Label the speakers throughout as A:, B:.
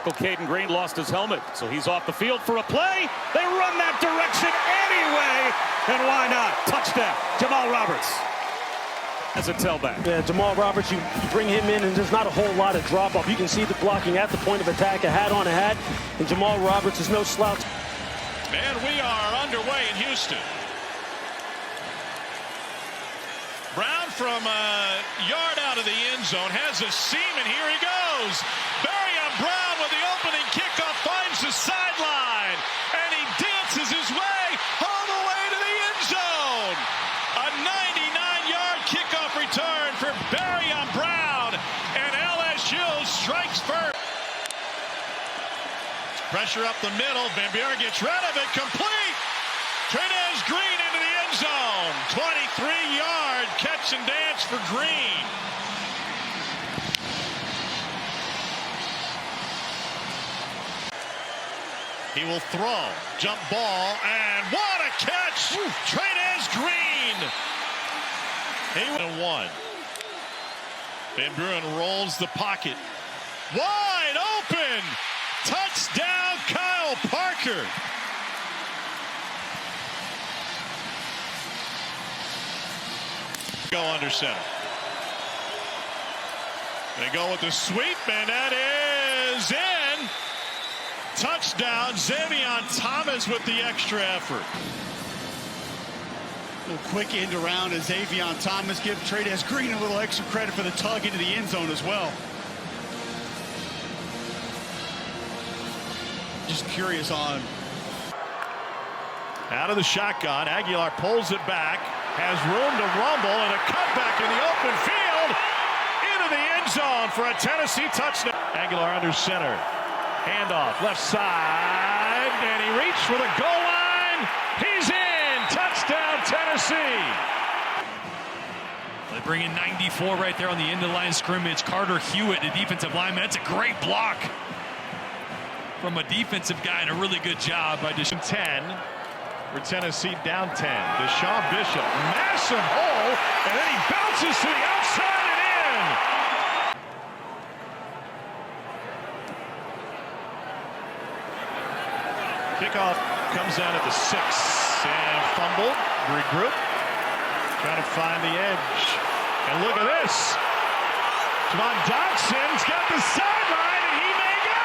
A: tackle, Caden Green, lost his helmet, so he's off the field for a play. They run that direction anyway, and why not? Touchdown, Jamal Roberts. As a tailback.
B: Yeah, Jamal Roberts, you bring him in, and there's not a whole lot of drop-off. You can see the blocking at the point of attack, a hat on a hat, and Jamal Roberts is no slouch.
C: And we are underway in Houston. Brown from a yard out of the end zone has a seam, and here he goes. Barion Brown with the opening kickoff finds the sideline, and he dances his way all the way to the end zone. A 99-yard kickoff return for Barion Brown, and LSU strikes first. Pressure up the middle. Van Buren gets rid of it. Complete. Trinez Green into the end zone. 23-yard catch and dance for Green. He will throw. Jump ball. And what a catch. Trinez Green. He won. Van Buren rolls the pocket. Wide open. Touchdown, Kyle Parker. Go under center. They go with the sweep, and that is in. Touchdown, Xavier Thomas with the extra effort.
D: A little quick end around as Xavier Thomas. Give Trinez Green a little extra credit for the tug into the end zone as well. Just curious on.
C: Out of the shotgun, Aguilar pulls it back, has room to rumble, and a cutback in the open field into the end zone for a Tennessee touchdown. Aguilar under center, handoff left side, and he reached for the goal line. He's in. Touchdown, Tennessee.
E: They bring in 94 right there on the end of the line of scrimmage. Carter Hewitt, the defensive lineman. That's a great block from a defensive guy, and a really good job by Deshaun.
C: 10 for Tennessee, down 10. Deshaun Bishop, massive hole, and then he bounces to the outside and in. Kickoff comes out at the 6 and fumbled, regroup, trying to find the edge. And look at this. Javon Dodson's got the sideline, and he may go.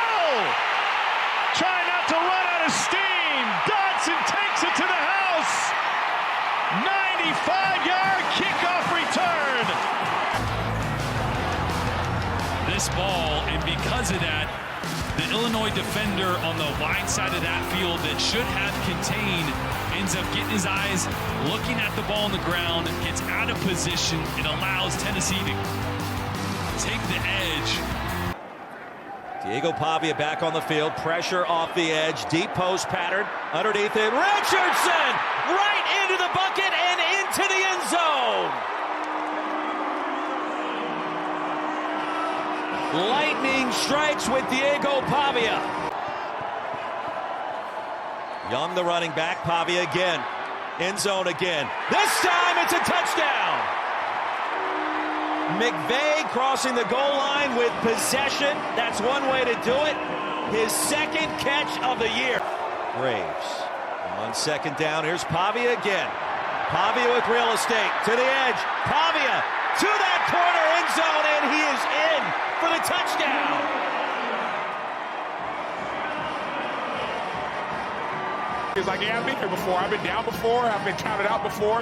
C: Trying not to run out of steam. Dodson takes it to the house. 95-yard kickoff return.
E: This ball, and because of that, the Illinois defender on the wide side of that field that should have contained ends up getting his eyes looking at the ball on the ground, gets out of position, and allows Tennessee to take the edge.
F: Diego Pavia back on the field, pressure off the edge, deep post pattern, underneath it, Richardson, right into the bucket and into the end zone. Lightning strikes with Diego Pavia. Young, the running back, Pavia again, end zone again. This time it's a touchdown. McVay crossing the goal line with possession. That's one way to do it. His second catch of the year. Graves on second down. Here's Pavia again. Pavia with real estate to the edge. Pavia to that corner end zone, and he is in for the touchdown.
G: He's like, yeah, I've been here before. I've been down before. I've been counted out before.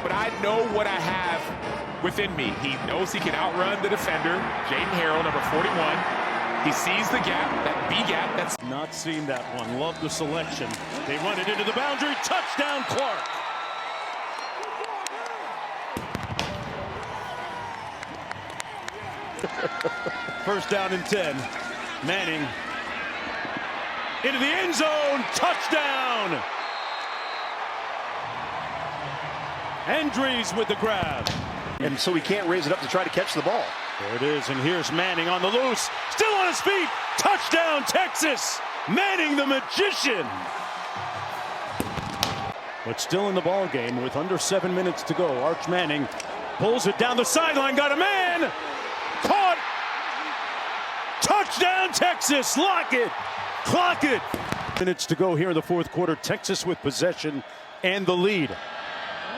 G: But I know what I have within me. He knows he can outrun the defender, Jaden Harrell, number 41. He sees the gap, that B gap. That's
B: Not seen that one. Love the selection. They run it into the boundary. Touchdown, Clark. First down and 10. Manning into the end zone. Touchdown. Andrews with the grab.
H: And so he can't raise it up to try to catch the ball.
B: There it is, and here's Manning on the loose. Still on his feet. Touchdown, Texas. Manning the magician. But still in the ball game with under 7 minutes to go. Arch Manning pulls it down the sideline. Got a man. Caught. Touchdown. Touchdown, Texas. Lock it. Clock it. Minutes to go here in the fourth quarter. Texas with possession and the lead.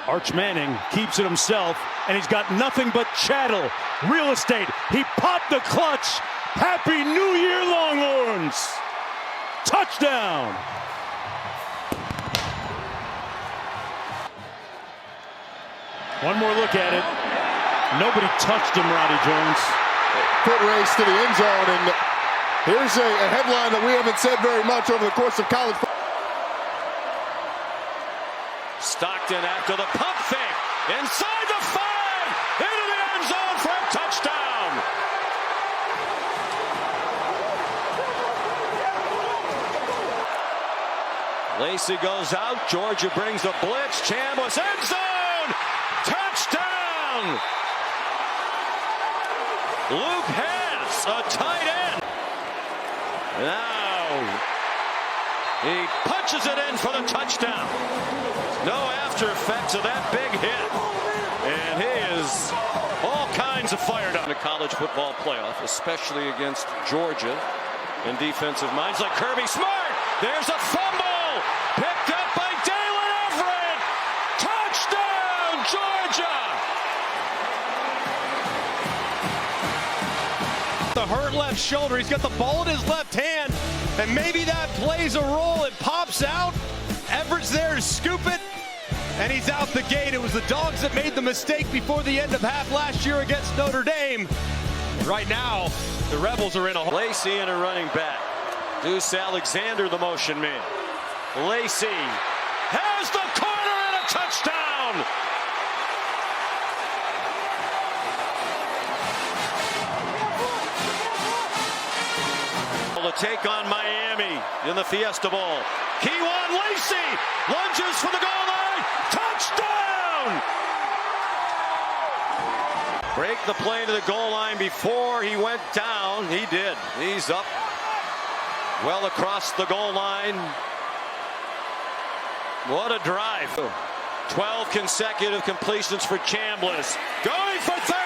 B: Arch Manning keeps it himself, and he's got nothing but chattel. Real estate. He popped the clutch. Happy New Year, Longhorns. Touchdown. One more look at it. Nobody touched him, Roddy Jones.
I: Foot race to the end zone, and here's a headline that we haven't said very much over the course of college football.
F: Stockton after the pump fake. Inside the 5. Into the end zone for a touchdown. Lacey goes out. Georgia brings the blitz. Chambliss end zone. Touchdown. Luke Hess, a tight end. Now he punches it in for the touchdown. No after effects of that big hit. And he is all kinds of fired up. In the college football playoff, especially against Georgia and defensive minds like Kirby Smart. There's a fumble. Picked up by Dalen Everett. Touchdown, Georgia.
J: The hurt left shoulder. He's got the ball in his left hand, and maybe that plays a role. It pops out. Everett's there to scoop it, and he's out the gate. It was the Dogs that made the mistake before the end of half last year against Notre Dame. Right now, the Rebels are in a...
F: Lacey and a running back. Deuce Alexander, the motion man. Lacey has the corner and a touchdown. To take on Miami in the Fiesta Bowl. Kewan Lacey lunges for the goal line. Touchdown! Break the play to the goal line before he went down. He did. He's up well across the goal line. What a drive. 12 consecutive completions for Chambliss. Going for 13.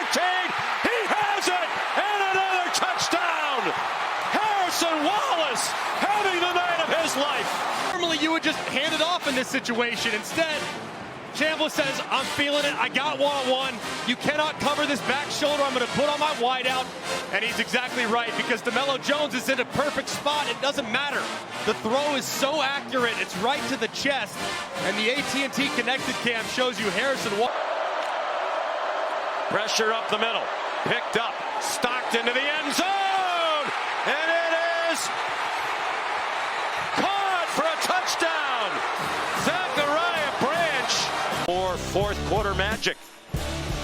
F: He has it. And another touchdown. Harrison Wallace having the night of his life.
J: Normally you would just hand it off in this situation. Instead, Chambliss says, I'm feeling it. I got one-on-one. You cannot cover this back shoulder. I'm going to put on my wideout. And he's exactly right, because DeMello Jones is in a perfect spot. It doesn't matter. The throw is so accurate. It's right to the chest. And the AT&T Connected Cam shows you Harrison Wallace.
F: Pressure up the middle. Picked up. Stocked into the end zone. And it is caught for a touchdown. Zachariah Branch for fourth quarter magic.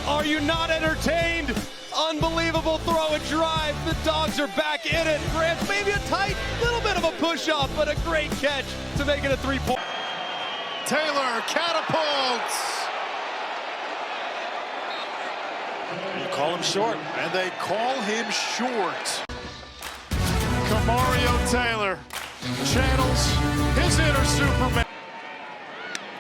J: Are you not entertained? Unbelievable throw and drive. The Dogs are back in it. Branch maybe a tight little bit of a push-off, but a great catch to make it a 3-point.
I: Taylor catapults.
H: You call him short.
I: And they call him short. Kamario Taylor channels his inner Superman.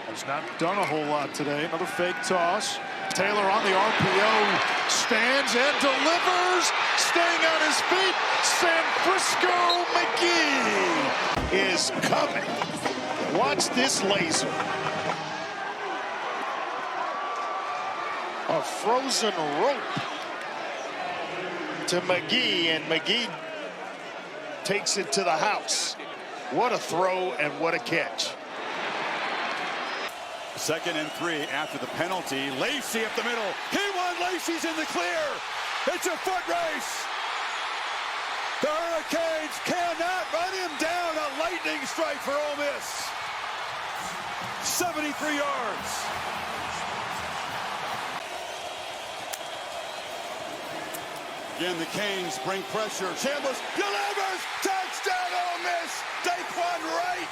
K: Has not done a whole lot today. Another fake toss. Taylor on the RPO stands and delivers. Staying on his feet. San Francisco McGee is coming. Watch this laser. A frozen rope to McGee, and McGee takes it to the house. What a throw and what a catch.
D: 2nd and 3 after the penalty. Lacey up the middle. Kewan Lacey's in the clear. It's a foot race. The Hurricanes cannot run him down. A lightning strike for Ole Miss. 73 yards. Again, the Canes bring pressure. Chambliss delivers. Touchdown, Ole Miss. Daquan Wright.